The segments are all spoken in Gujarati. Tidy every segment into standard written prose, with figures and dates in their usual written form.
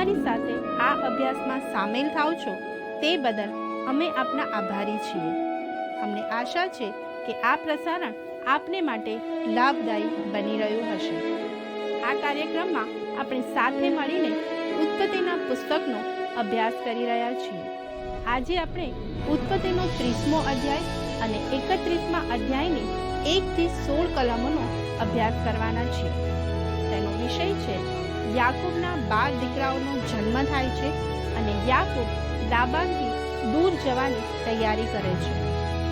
અમારી સાથે આ અભ્યાસમાં સામેલ થાઓ છો તે બદલ અમે આપના આભારી છીએ. અમને આશા છે કે આ પ્રસારણ આપને માટે લાભદાયી બની રહ્યું હશે. આ કાર્યક્રમમાં આપણે સાથે મળીને ઉત્પત્તિના પુસ્તકનો અભ્યાસ કરી રહ્યા છીએ. આજે આપણે ઉત્પત્તિનો 30મો અધ્યાય અને 31મા અધ્યાયની 1 થી 16 કલમોનો અભ્યાસ કરવાના છીએ. તેનો વિષય છે યાકૂબના 12 દીકરાઓનો જન્મ થાય છે અને યાકૂબ લાબાનથી દૂર જવાની તૈયારી કરે છે.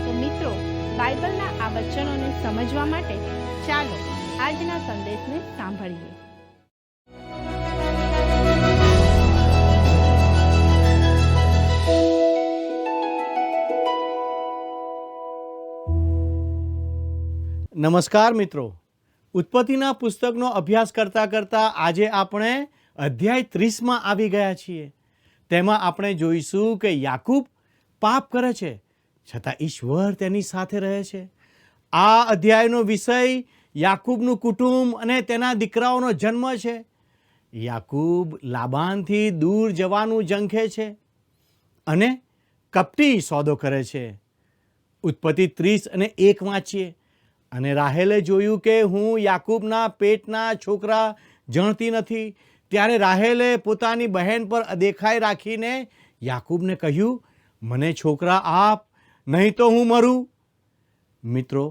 તો મિત્રો, બાઇબલના આ વચનોને સમજવા માટે ચાલો આજના સંદેશને સાંભળીએ. નમસ્કાર મિત્રો, ઉત્પત્તિના પુસ્તકનો અભ્યાસ કરતાં કરતાં આજે આપણે અધ્યાય 30માં આવી ગયા છીએ. તેમાં આપણે જોઈશું કે યાકૂબ પાપ કરે છે છતાં ઈશ્વર તેની સાથે રહે છે. આ અધ્યાયનો વિષય યાકૂબનું કુટુંબ અને તેના દીકરાઓનો જન્મ છે. યાકૂબ લાબાનથી દૂર જવાનું ઝંખે છે અને કપટી સોદો કરે છે. ઉત્પત્તિ 30 અને 1 વાંચીએ. અને રાહેલે જોયું કે હું યાકૂબના પેટના છોકરા જણતી નથી. ત્યારે રાહેલે પોતાની બહેન પર અદેખાઈ રાખીને યાકૂબને કહ્યું, મને છોકરા આપ, નહીં તો હું મરું. મિત્રો,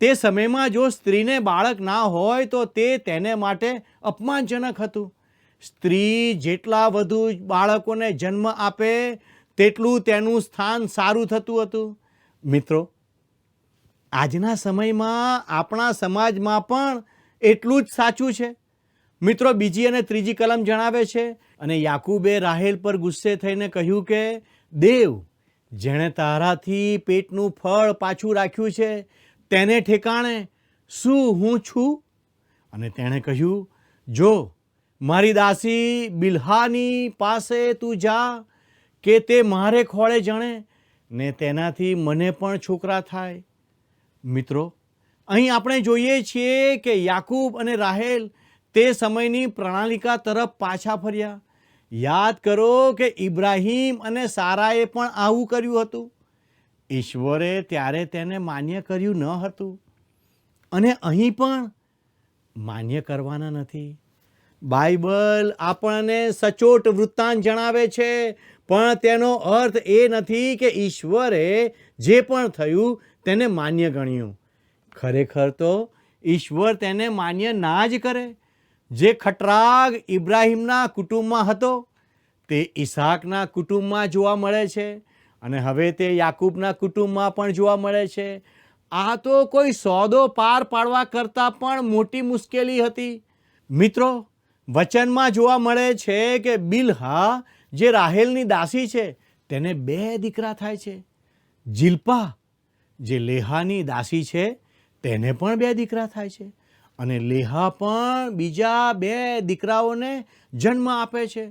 તે સમયમાં જો સ્ત્રીને બાળક ના હોય તો તે તેને માટે અપમાનજનક હતું. સ્ત્રી જેટલા વધુ બાળકોને જન્મ આપે તેટલું તેનું સ્થાન સારું થતું હતું. મિત્રો, આજના સમયમાં આપણા સમાજમાં પણ એટલું જ સાચું છે. મિત્રો, બીજી અને ત્રીજી કલમ જણાવે છે, અને યાકૂબે રાહેલ પર ગુસ્સે થઈને કહ્યું કે દેવ જેણે તારાથી પેટનું ફળ પાછું રાખ્યું છે તેને ઠેકાણે શું હું છું? અને તેણે કહ્યું, જો મારી દાસી બિલ્હાની પાસે તું જા કે તે મારે ખોળે જણે ને તેનાથી મને પણ છોકરા થાય. મિત્રો, અહીં આપણે જોઈએ છીએ કે યાકૂબ અને રાહેલ તે સમયની પ્રણાલિકા તરફ પાછા ફર્યા. યાદ કરો કે ઇબ્રાહીમ અને સારાએ પણ આવું કર્યું હતું. ઈશ્વરે ત્યારે તેને માન્ય કર્યું ન હતું અને અહીં પણ માન્ય કરવાના નથી. બાઇબલ આપણને સચોટ વૃત્તાંત જણાવે છે, પણ તેનો અર્થ એ નથી કે ઈશ્વરે જે પણ થયું તેને માન્ય ગણ્યું. ખરેખર તો ઈશ્વર તેને માન્ય ના જ કરે. જે ખટરાગ ઇબ્રાહીમના કુટુંબમાં હતો તે ઈસાકના કુટુંબમાં જોવા મળે છે અને હવે તે યાકૂબના કુટુંબમાં પણ જોવા મળે છે. આ તો કોઈ સોદો પાર પાડવા કરતાં પણ મોટી મુશ્કેલી હતી. મિત્રો, વચનમાં જોવા મળે છે કે બિલ્હા જે રાહેલની દાસી છે તેને 2 દીકરા થાય છે. જિલ્પા જે લેહાની દાસી છે તેને પણ 2 દીકરા થાય છે અને લેહા પણ બીજા 2 દીકરાઓને જન્મ આપે છે.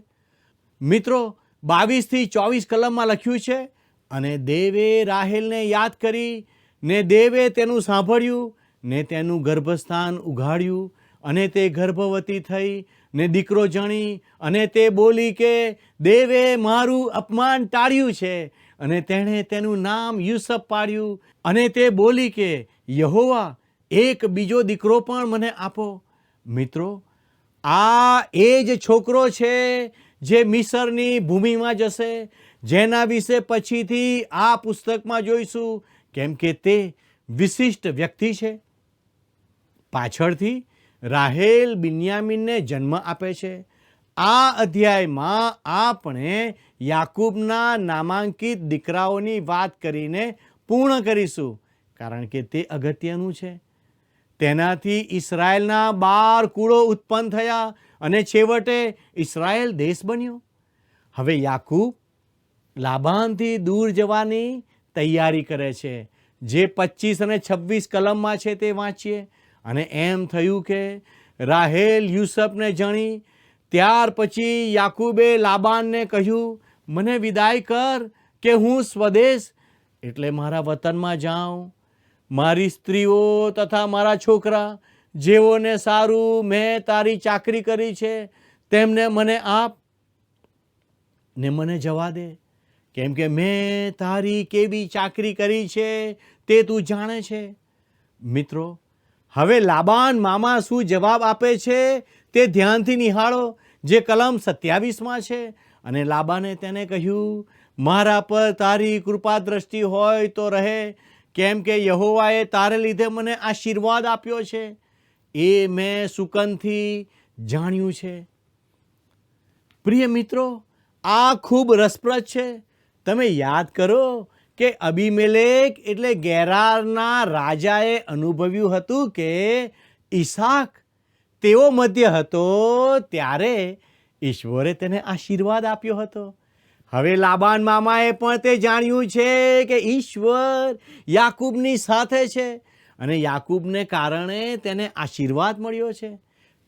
મિત્રો, 22 થી 24 કલમમાં લખ્યું છે, અને દેવે રાહેલને યાદ કરી ને દેવે તેનું સાંભળ્યું ને તેનું ગર્ભસ્થાન ઉઘાડ્યું અને તે ગર્ભવતી થઈ ને દીકરો જણી અને તે બોલી કે દેવે મારું અપમાન ટાળ્યું છે, અને તેણે તેનું નામ યુસુફ પાડ્યું. અને તે બોલી કે યહોવા એક બીજો દીકરો પણ મને આપો. મિત્રો, આ એ જ છોકરો છે જે મિસરની ભૂમિમાં જશે, જેના વિશે પછીથી આ પુસ્તકમાં જોઈશું, કેમ કે તે વિશિષ્ટ વ્યક્તિ છે. પાછળથી રાહેલ બિન્યામીનને જન્મ આપે છે. આ અધ્યાયમાં આપણે યાકૂબના નામાંકિત દીકરાઓની વાત કરીને પૂર્ણ કરીશું, કારણ કે તે અગત્યનું છે. તેનાથી ઇસરાયેલના 12 કુળો ઉત્પન્ન થયા અને છેવટે ઇસરાયેલ દેશ બન્યો. હવે યાકૂબ લાબાનથી દૂર જવાની તૈયારી કરે છે, જે 25 અને 26 કલમમાં છે તે વાંચીએ. અને એમ થયું કે રાહેલ યુસુફને જણી. ત્યાર પછી યાકૂબે લાબાનને કહ્યું, મને વિદાય કર કે હું સ્વદેશ એટલે મારા વતનમાં જાઉં. મારી સ્ત્રીઓ તથા મારા છોકરા જેઓને સારું મેં તારી ચાકરી કરી છે તેમને મને આપ. ને મને જવા દે, કેમ કે મેં તારી કેવી ચાકરી કરી છે તે તું જાણે છે. મિત્રો, હવે લાબાન મામા શું જવાબ આપે છે તે ધ્યાનથી નિહાળો, જે કલમ 27માં છે. અને લાબાને તેને કહ્યું, મારા પર તારી કૃપા દ્રષ્ટિ હોય તો રહે, કેમ કે યહોવાએ તારે લીધે મને આશીર્વાદ આપ્યો છે, એ મેં સુકનથી જાણ્યું છે. પ્રિય મિત્રો, આ ખૂબ રસપ્રદ છે. તમે યાદ કરો કે અબીમેલેક એટલે ગેરારના રાજાએ અનુભવ્યું હતું કે ઈસાક તેઓ મધ્ય હતો ત્યારે ઈશ્વરે તેને આશીર્વાદ આપ્યો હતો. હવે લાબાન મામાએ પણ તે જાણ્યું છે કે ઈશ્વર યાકૂબની સાથે છે અને યાકૂબને કારણે તેને આશીર્વાદ મળ્યો છે.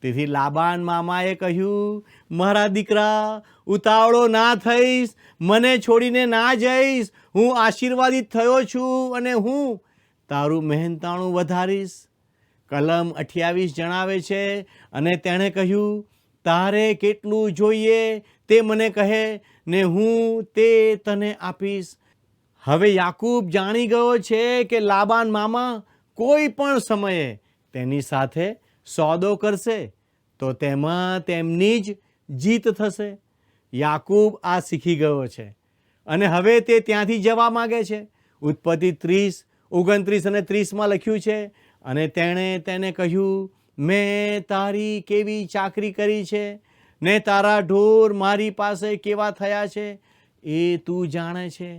તેથી લાબાન મામાએ કહ્યું, મારા દીકરા, ઉતાવળો ના થઈશ, મને છોડીને ના જઈશ, હું આશીર્વાદિત થયો છું અને હું તારું મહેનતાણું વધારીશ. કલમ 28 જણાવે છે, અને તેણે કહ્યું, તારે કેટલું જોઈએ તે મને કહે ને હું તે તને આપીશ. હવે યાકૂબ જાણી ગયો છે કે લાબાન મામા કોઈ પણ સમયે તેની સાથે સોદો કરશે તો તેમાં તેમની જ જીત થશે. યાકૂબ આ શીખી ગયો છે અને હવે તે ત્યાંથી જવા માગે છે. ઉત્પત્તિ 30, 29 અને 30માં લખ્યું છે, અને તેણે તેને કહ્યું, મેં તારી કેવી ચાકરી કરી છે ને તારા ઢોર મારી પાસે કેવા થયા છે એ તું જાણે છે,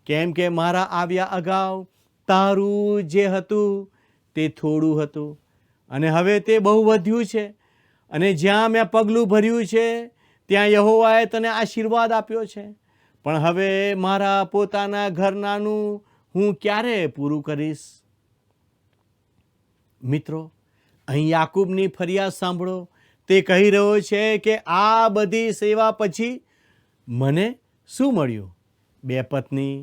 કેમ કે મારા આવ્યા અગાઉ તારું જે હતું તે થોડું હતું અને હવે તે બહુ વધ્યું છે, અને જ્યાં મેં પગલું ભર્યું છે ત્યાં યહોવાએ તને આશીર્વાદ આપ્યો છે. પણ હવે મારા પોતાના ઘરનાનું હું ક્યારે પૂરું કરીશ? મિત્રો, અહીં યાકૂબની ફરિયાદ સાંભળો. તે કહી રહ્યો છે કે આ બધી સેવા પછી મને શું મળ્યું? 2 પત્ની,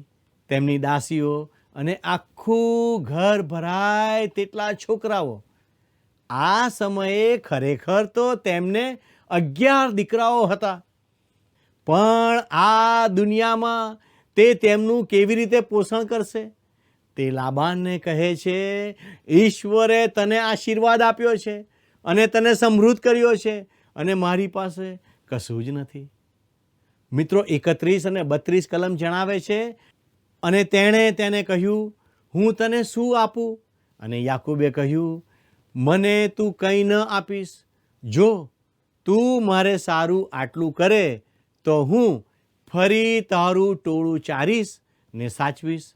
તેમની દાસીઓ અને આખું ઘર ભરાય તેટલા છોકરાઓ. આ સમયે ખરેખર તો તેમને 11 દીકરાઓ હતા, પણ આ દુનિયામાં તે તેમનું કેવી રીતે પોષણ કરશે? તે લાબાનને કહે છે, ઈશ્વરે તને આશીર્વાદ આપ્યો છે અને તને સમૃદ્ધ કર્યો છે અને મારી પાસે કશું જ નથી. મિત્રો, 31 અને 32 કલમ જણાવે છે, અને તેણે તેને કહ્યું, હું તને શું આપું? અને યાકૂબે કહ્યું, મને તું કંઈ ન આપીશ. જો તું મારે સારું આટલું કરે તો હું ફરી તારું ટોળું ચારીશ ને સાચવીશ.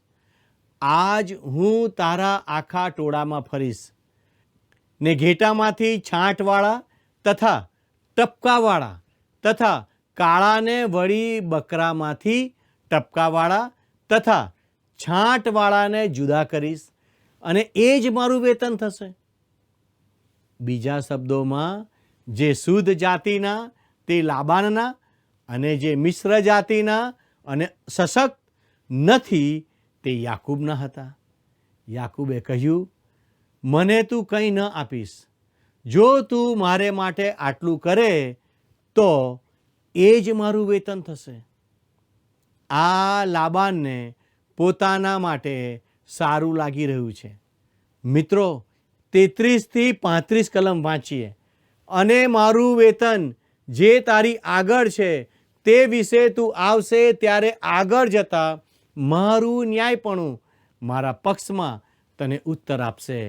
આજ હું તારા આખા ટોળામાં ફરીશ ને ઘેટામાંથી છાંટવાળા તથા ટપકાવાળા તથા કાળાને વળી બકરામાંથી ટપકાવાળા તથા છાંટવાળાને જુદા કરીશ, અને એ જ મારું વેતન થશે. બીજા શબ્દોમાં, જે શુદ્ધ જાતિના તે લાબાનના, અને જે મિશ્ર જાતિના અને સશક્ત નથી તે યાકૂબના હતા. યાકૂબે કહ્યું, મને તું કંઈ ન આપીશ. જો તું મારે માટે આટલું કરે તો એ જ મારું વેતન થશે. આ લાબાનને પોતાના માટે સારું લાગી રહ્યું છે. મિત્રો, 33 થી 35 કલમ વાંચીએ. અને મારું વેતન જે તારી આગળ છે તે વિશે તું આવશે ત્યારે આગળ જતા મારું ન્યાયપણું મારા પક્ષમાં તને ઉત્તર આપશે.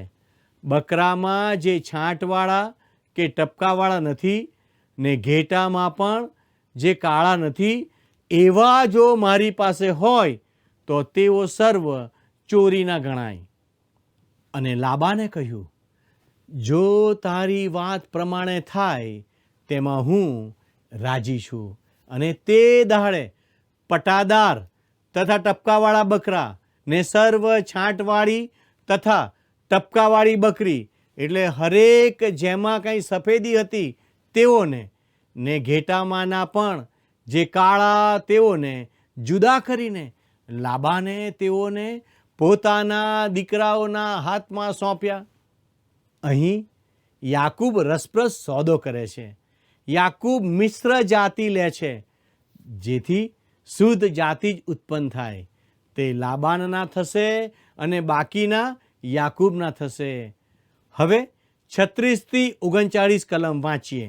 બકરામાં જે છાંટવાળા કે ટપકાવાળા નથી ને ઘેટામાં પણ જે કાળા નથી, એવા જો મારી પાસે હોય તો તેઓ સર્વ ચોરીના ગણાય. અને લાબાને કહ્યું, જો તારી વાત પ્રમાણે થાય તેમાં હું રાજી છું. અને તે દાડે પટાદાર તથા ટપકાવાળા બકરા ને સર્વ છાંટવાળી તથા ટપકાવાળી બકરી, એટલે હરેક જેમાં કંઈ સફેદી હતી તેઓને, ને ઘેટામાંના પણ જે કાળા તેઓને જુદા કરીને લાબાને તેઓને પોતાના દીકરાઓના હાથમાં સોંપ્યા. અહીં યાકૂબ રસપ્રદ સોદો કરે છે. યાકૂબ મિશ્ર જાતિ લે છે, જેથી શુદ્ધ જાતિ જ ઉત્પન્ન થાય. તે લાબાનના થશે અને બાકીના યાકૂબના થશે. હવે 36 થી 39 કલમ વાંચીએ.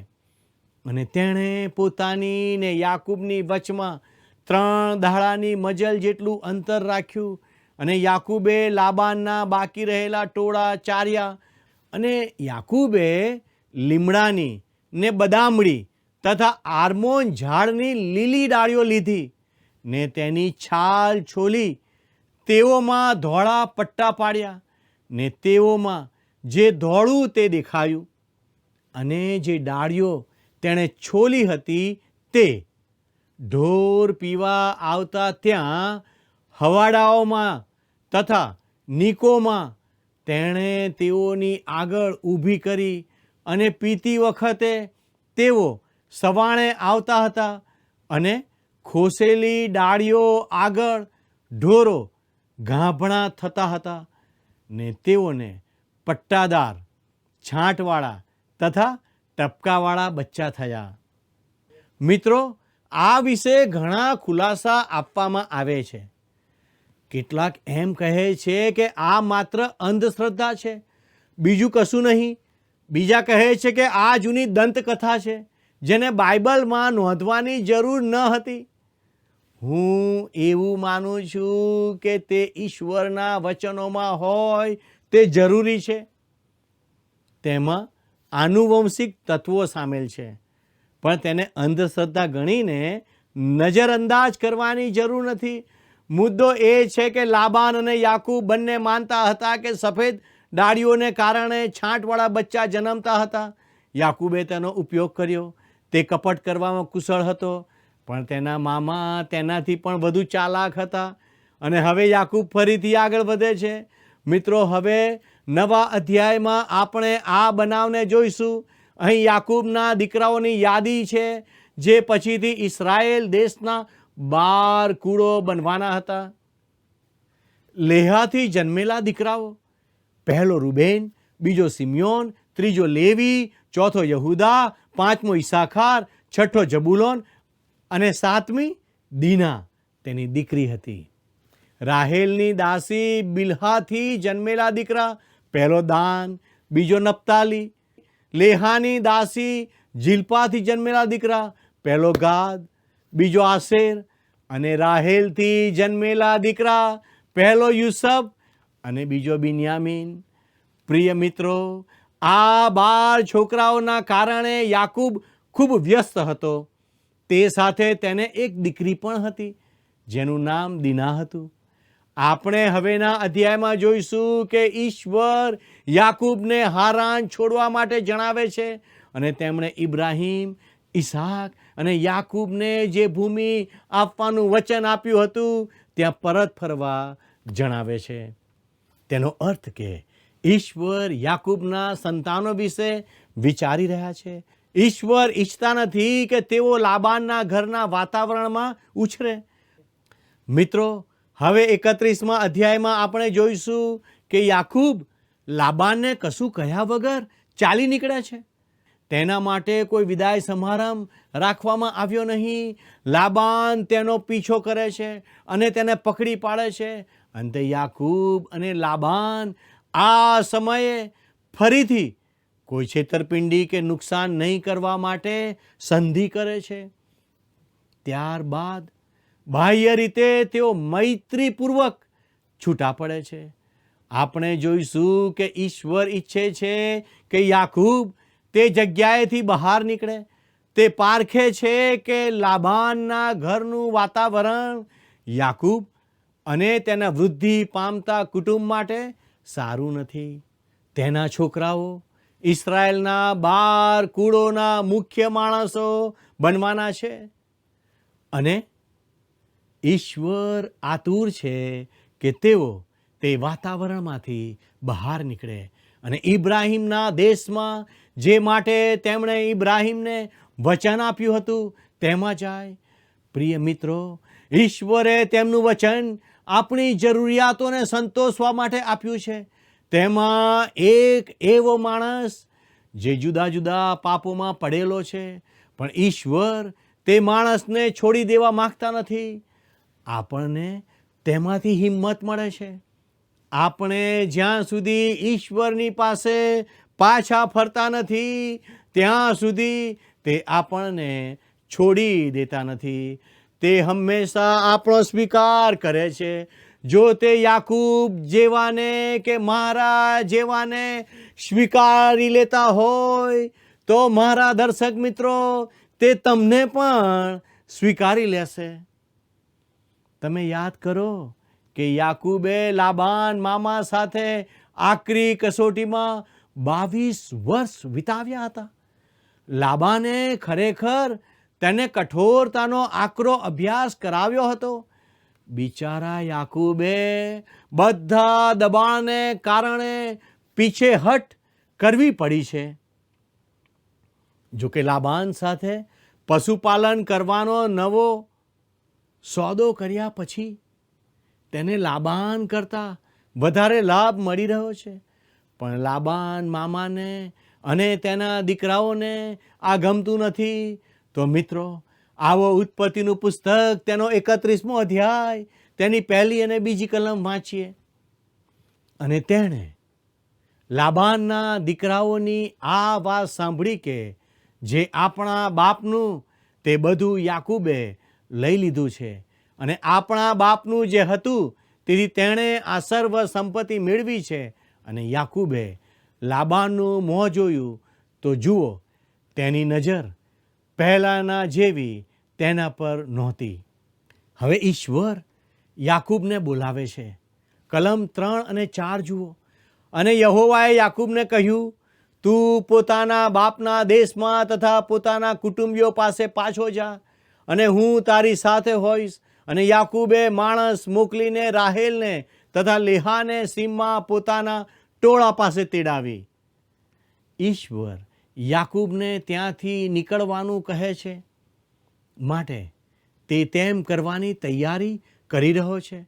અને તેણે પોતાની ને યાકૂબની વચમાં 3 દાડાની મજલ જેટલું અંતર રાખ્યું. અને યાકૂબે લાબાનના બાકી રહેલા ટોળા ચાર્યા. અને યાકૂબે લીમડાની ને બદામડી તથા આર્મોન ઝાડની લીલી ડાળીઓ લીધી ને તેની છાલ છોલી તેઓમાં ધોળા પટ્ટા પાડ્યા ને તેઓમાં જે ધોળું તે દેખાયું. અને જે ડાળીઓ તેણે છોલી હતી તે ઢોર પીવા આવતા ત્યાં હવાડાઓમાં તથા નીકોમાં તેણે તેઓની આગળ ઊભી કરી. અને પીતી વખતે તેઓ સવાણે આવતા હતા. અને ખોસેલી ડાળીઓ આગળ ઢોરો ગાભણા થતા હતા ને તેઓને પટ્ટાદાર, છાંટવાળા તથા ટપકાવાળા બચ્ચા થયા. મિત્રો, આ વિશે ઘણા ખુલાસા આપવામાં આવે છે. કેટલાક એમ કહે છે કે આ માત્ર અંધશ્રદ્ધા છે, બીજું કશું નહીં. બીજા કહે છે કે આ જૂની દંતકથા છે જેને બાઇબલમાં નોંધવાની જરૂર ન હતી. હું એવું માનું છું કે તે ઈશ્વરના વચનોમાં હોય તે જરૂરી છે. તેમાં આનુવંશિક તત્વો સામેલ છે, પણ તેને અંધશ્રદ્ધા ગણીને નજરઅંદાજ કરવાની જરૂર નથી. મુદ્દો એ છે કે લાબાન અને યાકૂબ બંને માનતા હતા કે સફેદ ડાળીઓને કારણે છાંટવાળા બચ્ચા જન્મતા હતા. યાકૂબે તેનો ઉપયોગ કર્યો. તે કપટ કરવામાં કુશળ હતો, પણ તેના મામા તેનાથી પણ વધુ ચાલાક હતા. અને હવે યાકૂબ ફરીથી આગળ વધે છે. મિત્રો, હવે નવા અધ્યાયમાં આપણે આ બનાવને જોઈશું. અહીં યાકૂબના દીકરાઓની યાદી છે જે પછીથી ઇસ્રાયેલ દેશના 12 કુળો બનવાના હતા. લેહાથી જન્મેલા દીકરાઓ: પહેલો રૂબેન, બીજો સિમિયોન, ત્રીજો લેવી, ચોથો યહૂદા, પાંચમો ઈસાખાર, છઠ્ઠો જબુલોન અને સાતમી દીના તેની દીકરી હતી. રાહેલની દાસી બિલ્હાથી જન્મેલા દીકરા: પહેલો દાન, બીજો નપ્તાલી. લેહાની દાસી જિલ્પાથી જન્મેલા દીકરા: પહેલો ગાદ, બીજો આશેર. અને રાહેલથી જન્મેલા દીકરા: પહેલો યુસફ અને બીજો બિન્યામીન. પ્રિય મિત્રો, આ 12 છોકરાઓના કારણે યાકૂબ ખૂબ વ્યસ્ત હતો. તે સાથે તેને એક દીકરી પણ હતી જેનું નામ દીના હતું. આપણે હવેના અધ્યાયમાં જોઈશું કે ઈશ્વર યાકૂબને હારાન છોડવા માટે જણાવે છે અને તેમણે ઇબ્રાહીમ, ઈસાક અને યાકૂબને જે ભૂમિ આપવાનું વચન આપ્યું હતું ત્યાં પરત ફરવા જણાવે છે. તેનો અર્થ કે ઈશ્વર યાકૂબના સંતાનો વિશે વિચારી રહ્યા છે. ઈશ્વર ઈચ્છતા નથી કે તેઓ લાબાનના ઘરના વાતાવરણમાં ઉછરે. મિત્રો, હવે 31મા અધ્યાયમાં આપણે જોઈશું કે યાકૂબ લાબાનને કશું કહ્યા વગર ચાલી નીકળે છે. તેના માટે કોઈ વિદાય સમારંભ રાખવામાં આવ્યો નહીં. લાબાન તેનો પીછો કરે છે અને તેને પકડી પાડે છે. અંતે યાકૂબ અને લાબાન આ સમયે ફરીથી કોઈ છેતરપિંડી કે નુકસાન નહીં કરવા માટે સંધિ કરે છે. ત્યારબાદ બાહ્ય રીતે તેઓ મૈત્રીપૂર્વક છૂટા પડે છે. આપણે જોઈશું કે ઈશ્વર ઈચ્છે છે કે યાકૂબ તે જગ્યાએથી બહાર નીકળે. તે પારખે છે કે લાબાનના ઘરનું વાતાવરણ યાકૂબ અને તેના વૃદ્ધિ પામતા કુટુંબ માટે સારું નથી. તેના છોકરાઓ ઇસ્રાયેલના 12 કુળોના મુખ્ય માણસો બનવાના છે અને ઈશ્વર આતુર છે કે તેઓ તે વાતાવરણમાંથી બહાર નીકળે અને ઇબ્રાહીમના દેશમાં જે માટે તેમણે ઇબ્રાહીમને વચન આપ્યું હતું તેમાં જાય. પ્રિય મિત્રો, ઈશ્વરે તેમનું વચન આપણી જરૂરિયાતોને સંતોષવા માટે આપ્યું છે. તેમાં એક એવો માણસ જે જુદા જુદા પાપોમાં પડેલો છે, પણ ઈશ્વર તે માણસને છોડી દેવા માંગતા નથી. આપણને તેમાંથી હિંમત મળે છે. આપણે જ્યાં સુધી ઈશ્વરની પાસે પાછા ફરતા નથી ત્યાં સુધી તે આપણને છોડી દેતા નથી. તે હંમેશા આપણો સ્વીકાર કરે છે. જો તે યાકૂબ જેવાને કે મારા જેવાને સ્વીકારી લેતા હોય તો મારા દર્શક મિત્રો તે તમને પણ સ્વીકારી લેશે. તમે યાદ કરો કે યાકૂબે લાબાન મામા સાથે આકરી કસોટીમાં 22 વર્ષ વિતાવ્યા હતા. લાબાને ખરેખર તેને કઠોરતાનો આકરો અભ્યાસ કરાવ્યો હતો. બિચારા યાકૂબે બધા દબાણને કારણે પીછેહટ કરવી પડી છે. જો કે લાબાન સાથે પશુપાલન કરવાનો નવો સોદો કર્યા પછી તેને લાબાન કરતાં વધારે લાભ મળી રહ્યો છે. પણ લાબાન મામાને અને તેના દીકરાઓને આ ગમતું નથી. તો મિત્રો, આવો ઉત્પત્તિનું પુસ્તક તેનો 31મો અધ્યાય તેની 1લી અને 2જી કલમ વાંચીએ. અને તેણે લાબાનના દીકરાઓની આ વાત સાંભળી કે જે આપણા બાપનું તે બધું યાકૂબે લઈ લીધું છે અને આપણા બાપનું જે હતું તેથી તેણે આ સર્વ સંપત્તિ મેળવી છે. અને યાકૂબે લાબાનનું મોં જોયું તો જુઓ તેની નજર પહેલાંના જેવી તેના પર નહોતી. હવે ઈશ્વર યાકૂબને બોલાવે છે. કલમ 3 અને 4 જુઓ. અને યહોવાએ યાકૂબને કહ્યું, તું પોતાના બાપના દેશમાં તથા પોતાના કુટુંબીઓ પાસે પાછો જા અને હું તારી સાથે હોઈશ. અને યાકૂબે માણસ મોકલીને રાહેલને તથા લેહાને સીમમાં પોતાના ટોળા પાસે તેડાવી. ઈશ્વર યાકૂબને ત્યાંથી નીકળવાનું કહે છે, માટે તે તેમ કરવાની તૈયારી કરી રહ્યો છે.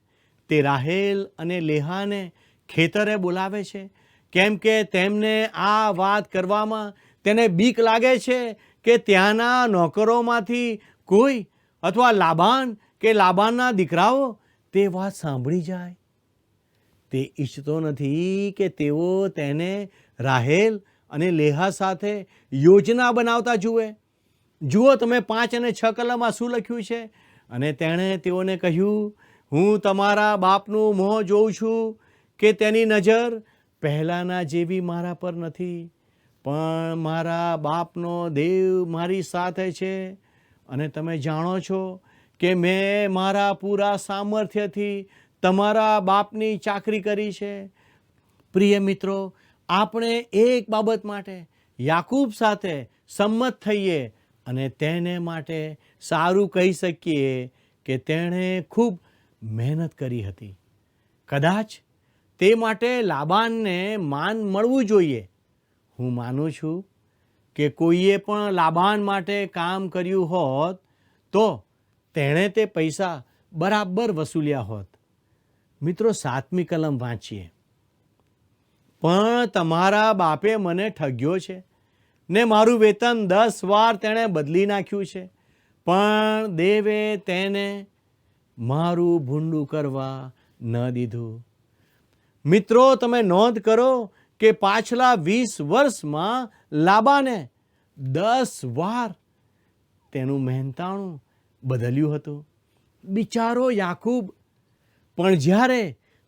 તે રાહેલ અને લેહાને ખેતરે બોલાવે છે, કેમ કે તેમને આ વાત કરવામાં તેને બીક લાગે છે કે ત્યાંના નોકરોમાંથી કોઈ અથવા લાબાન કે લાબાનના દીકરાઓ તે વાત સાંભળી જાય. તે ઈચ્છતો નથી કે તેઓ તેને રાહેલ અને લેહા સાથે યોજના બનાવતા જુએ. જુઓ તમે 5 અને 6 કલમમાં શું લખ્યું છે. અને તેણે તેઓને કહ્યું, હું તમારા બાપનું મોં જોઉં છું કે તેની નજર પહેલાંના જેવી મારા પર નથી, પણ મારા બાપનો દેવ મારી સાથે છે. અને તમે જાણો છો કે મેં મારા પૂરા સામર્થ્યથી તમારા બાપની ચાકરી કરી છે. પ્રિય મિત્રો, આપણે એક બાબત માટે યાકૂબ સાથે સંમત થઈએ અને તેને માટે સારું કહી શકીએ કે તેણે ખૂબ મહેનત કરી હતી. કદાચ તે માટે લાબાનને માન મળવું જોઈએ. હું માનું છું કે કોઈએ પણ લાબાન માટે કામ કર્યું હોત તો તેણે તે પૈસા બરાબર વસૂલ્યા હોત. મિત્રો, 7મી કલમ વાંચીએ. પણ તમારા બાપે મને ઠગ્યો છે ને મારું વેતન 10 વાર તેણે બદલી નાખ્યું છે, પણ દેવે તેને મારું ભૂંડું કરવા ન દીધું. મિત્રો, તમે નોંધ કરો કે પાછલા 20 વર્ષમાં લાબાને 10 વાર તેનું મહેનતાણું બદલ્યું હતું. બિચારો યાકૂબ પણ જ્યારે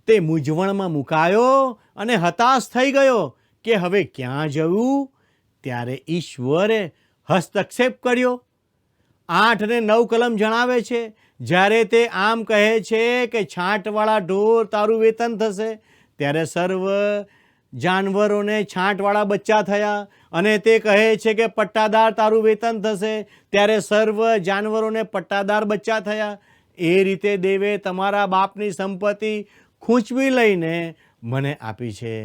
તે મૂંઝવણમાં મુકાયો અને હતાશ થઈ ગયો કે હવે ક્યાં જવું, ત્યારે ઈશ્વરે હસ્તક્ષેપ કર્યો. 8 અને 9 કલમ જણાવે છે, જ્યારે તે આમ કહે છે કે છાંટવાળા ઢોર તારું વેતન થશે, ત્યારે સર્વ જાનવરોને છાંટવાળા બચ્ચા થયા. અને તે કહે છે કે પટ્ટાદાર તારું વેતન થશે, ત્યારે સર્વ જાનવરોને પટ્ટાદાર બચ્ચા થયા. એ રીતે દેવે તમારા બાપની સંપત્તિ ખૂંચવી લઈને મને આપી છે.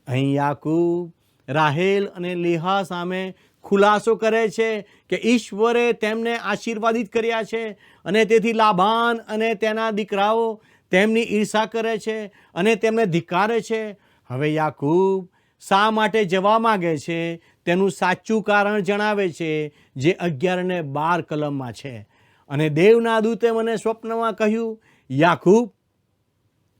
અહીં યાકૂબ રાહેલ અને લેહા સામે ખુલાસો કરે છે કે ઈશ્વરે તેમને આશીર્વાદિત કર્યા છે અને તેથી લાબાન અને તેના દીકરાઓ તેમની ઈર્ષા કરે છે અને તેમને ધિક્કારે છે. હવે યાકૂબ શા માટે જવા માગે છે તેનું સાચું કારણ જણાવે છે, જે 11 ને 12 કલમમાં છે. અને દેવના દૂતે મને સ્વપ્નમાં કહ્યું, યાકૂબ.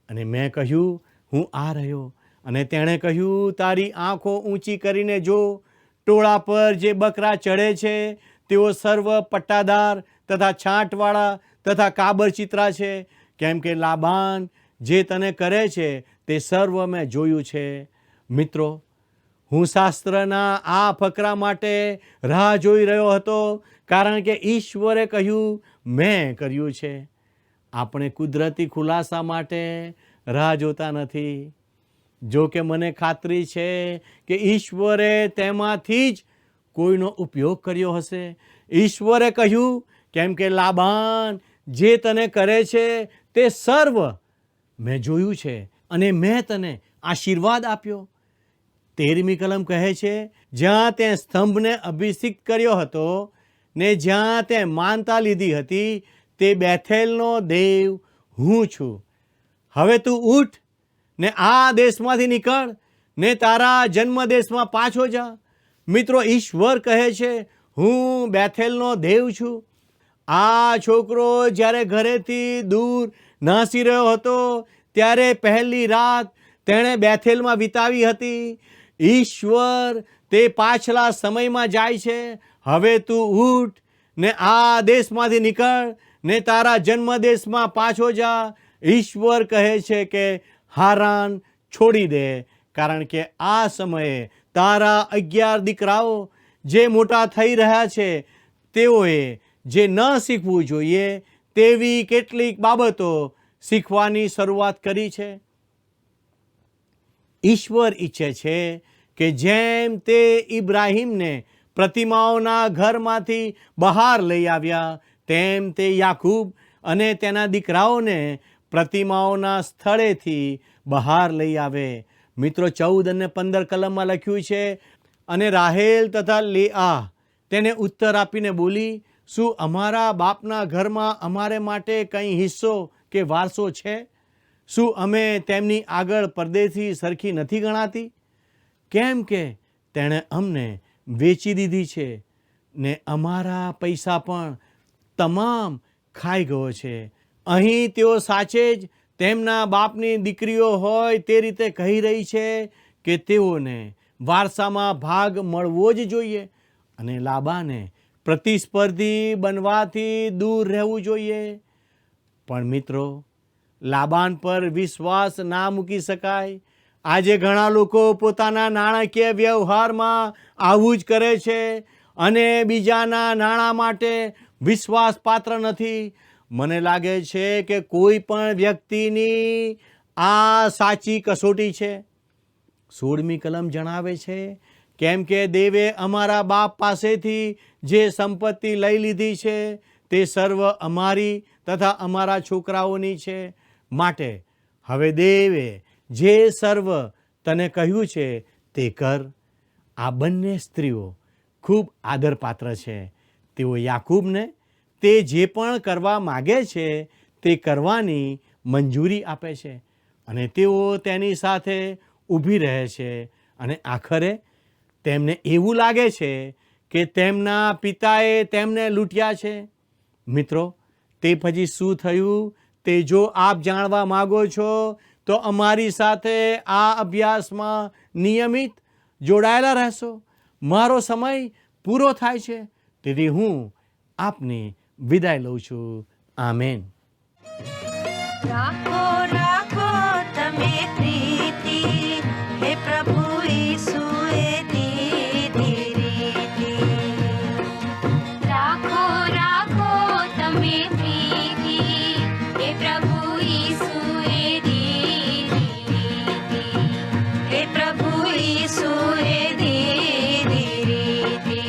અને મેં કહ્યું, હું આ રહ્યો. અને તેણે કહ્યું, તારી આંખો ઊંચી કરીને જો, ટોળા પર જે બકરા ચડે છે તેઓ સર્વ પટ્ટાદાર તથા છાંટવાળા તથા કાબરચિત્રા છે, કેમ કે લાબાન જે તને કરે છે તે સર્વ મેં જોયું છે. મિત્રો, હું શાસ્ત્રના આ ફકરા માટે રાહ જોઈ રહ્યો હતો, કારણ કે ઈશ્વરે કહ્યું, મેં કર્યું છે. આપણે કુદરતી ખુલાસા માટે રાહ જોતા નથી. જો કે મને ખાતરી છે કે ઈશ્વરે તેમાંથી જ કોઈનો ઉપયોગ કર્યો હશે. ઈશ્વરે કહ્યું, કેમ કે લાબાન જે તને કરે છે તે સર્વ મેં જોયું છે અને મેં તને આશીર્વાદ આપ્યો. 13મી કલમ કહે છે, જ્યાં તે સ્તંભને અભિષિક્ત કર્યો હતો ને જ્યાં તે માનતા લીધી હતી, તે બેથેલનો દેવ હું છું. હવે તું ઉઠ ને આ દેશમાંથી નીકળ ને તારા જન્મ દેશમાં પાછો જા. મિત્રો, ઈશ્વર કહે છે, હું બેથેલનો દેવ છું. આ છોકરો જ્યારે ઘરેથી દૂર નાસી રહ્યો હતો ત્યારે પહેલી રાત તેણે બેથેલમાં વિતાવી હતી. ઈશ્વર તે પાછલા સમયમાં જાય છે. હવે તું ઉઠ ને આ દેશમાંથી નીકળ ને તારા જન્મ દેશમાં પાછો જા. ઈશ્વર કહે છે કે હારાન છોડી દે, કારણ કે આ સમયે તારા 11 દીકરાઓ જે મોટા થઈ રહ્યા છે તેઓએ જે ન શીખવું જોઈએ તેવી કેટલીક બાબતો શીખવાની શરૂઆત કરી છે. ઈશ્વર ઈચ્છે છે કે જેમ તે ઇબ્રાહીમને પ્રતિમાઓના ઘરમાંથી બહાર લઈ આવ્યા, તેમ તે યાકૂબ અને તેના દીકરાઓને પ્રતિમાઓના સ્થળેથી બહાર લઈ આવે. મિત્રો, 14 અને 15 કલમમાં લખ્યું છે, અને રાહેલ તથા લેઆ તેને ઉત્તર આપીને બોલી, શું અમારા બાપના ઘરમાં અમારે માટે કંઈ હિસ્સો કે વારસો છે? શું અમે તેમની આગળ પરદેશી સરખી નથી ગણાતી? કેમ કે તેણે અમને વેચી દીધી છે ને અમારા પૈસા પણ તમામ ખાઈ ગયો છે. અહીં તેઓ સાચે જ તેમના બાપની દીકરીઓ હોય તે રીતે કહી રહી છે કે તેઓને વારસામાં ભાગ મળવો જ જોઈએ અને લાબાને પ્રતિસ્પર્ધી બનવાથી દૂર રહેવું જોઈએ. પણ મિત્રો, લાબાન પર વિશ્વાસ ના મૂકી શકાય. આજે ઘણા લોકો પોતાના નાણાકીય વ્યવહારમાં આવું જ કરે છે અને બીજાના નાણાં માટે વિશ્વાસપાત્ર નથી. મને લાગે છે કે કોઈ પણ વ્યક્તિની આ સાચી કસોટી છે. 16મી કલમ જણાવે છે, કેમ કે દેવે અમારા બાપ પાસેથી જે સંપત્તિ લઈ લીધી છે તે સર્વ અમારી તથા અમારા છોકરાઓની છે. માટે હવે દેવે જે સર્વ તને કહ્યું છે તે કર. આ બંને સ્ત્રીઓ ખૂબ આદરપાત્ર છે. તેઓ યાકૂબને તે જે પણ કરવા માગે છે તે કરવાની મંજૂરી આપે છે અને તેઓ તેની સાથે ઊભી રહે છે. અને આખરે તેમને એવું લાગે છે કે તેમના પિતાએ તેમને લૂંટ્યા છે. મિત્રો, તે પછી શું થયું તે જો આપ જાણવા માગો છો તો અમારી સાથે આ અભ્યાસમાં નિયમિત જોડાયેલા રહેશો. મારો સમય પૂરો થાય છે, તેથી હું આપની વિદાય લઉં છું. આમેન. રાખો રાખો તમે પ્રીતિ, હે પ્રભુ ઈસુએ દીધી રીતિ. રાખો રાખો તમે પ્રીતિ, હે પ્રભુ ઈસુએ દીધી રીતિ. હે પ્રભુ ઈસુએ દીધી રીતિ.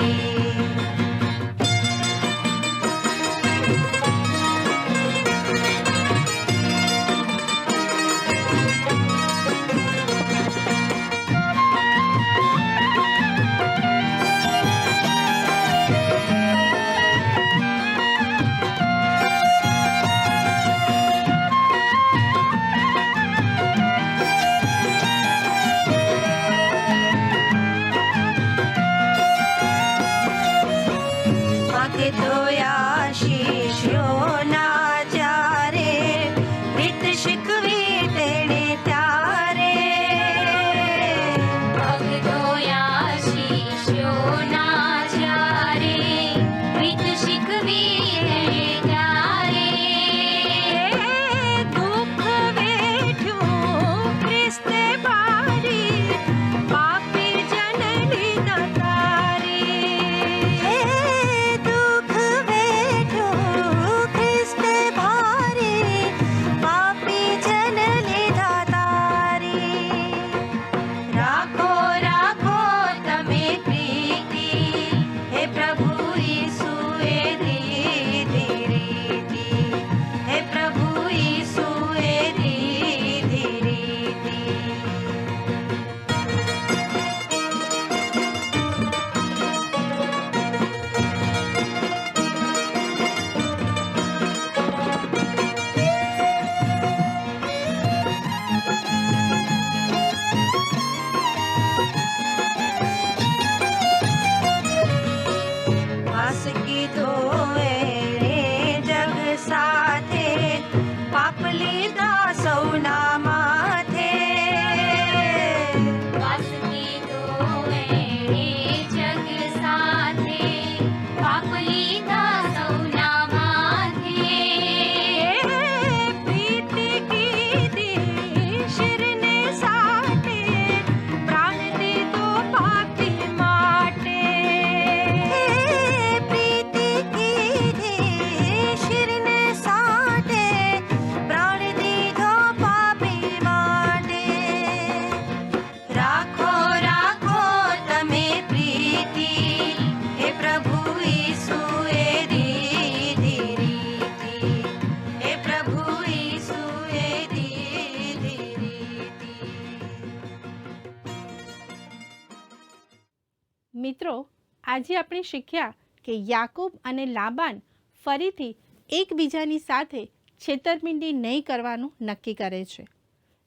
મિત્રો, આજે આપણે શીખ્યા કે યાકૂબ અને લાબાન ફરીથી એકબીજાની સાથે છેતરપિંડી નહીં કરવાનું નક્કી કરે છે.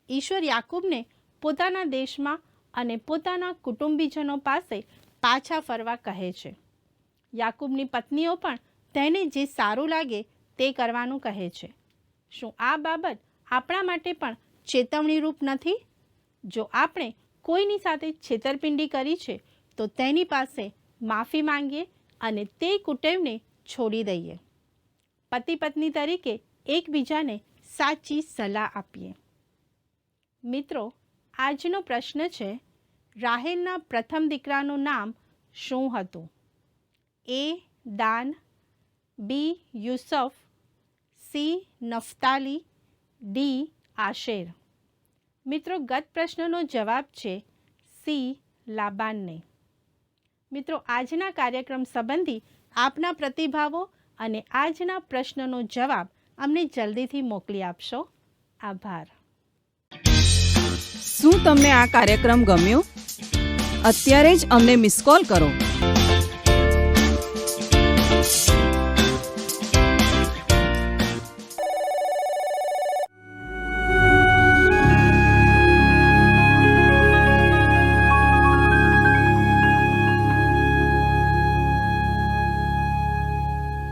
ઈશ્વર યાકૂબને પોતાના દેશમાં અને પોતાના કુટુંબીજનો પાસે પાછા ફરવા કહે છે. યાકૂબની પત્નીઓ પણ તેને જે સારું લાગે તે કરવાનું કહે છે. શું આ બાબત આપણા માટે પણ ચેતવણીરૂપ નથી? જો આપણે કોઈની સાથે છેતરપિંડી કરી છે તો તેની પાસે માફી માંગીએ અને તે કુટેવને છોડી દઈએ. પતિ પત્ની તરીકે એકબીજાને સાચી સલાહ આપીએ. મિત્રો, આજનો પ્રશ્ન છે, રાહેલના પ્રથમ દીકરાનું નામ શું હતું? A. Dan, B. Yusuf, C. Naphtali, D. Asher. મિત્રો, ગત પ્રશ્નનો જવાબ છે સી. લાબાનને. મિત્રો, આજના કાર્યક્રમ સંબંધી આપના પ્રતિભાવો અને આજના પ્રશ્નનો જવાબ અમને જલ્દીથી મોકલી આપશો. આભાર. શું તમને આ કાર્યક્રમ ગમ્યો? અત્યારે જ અમને મિસ કોલ કરો.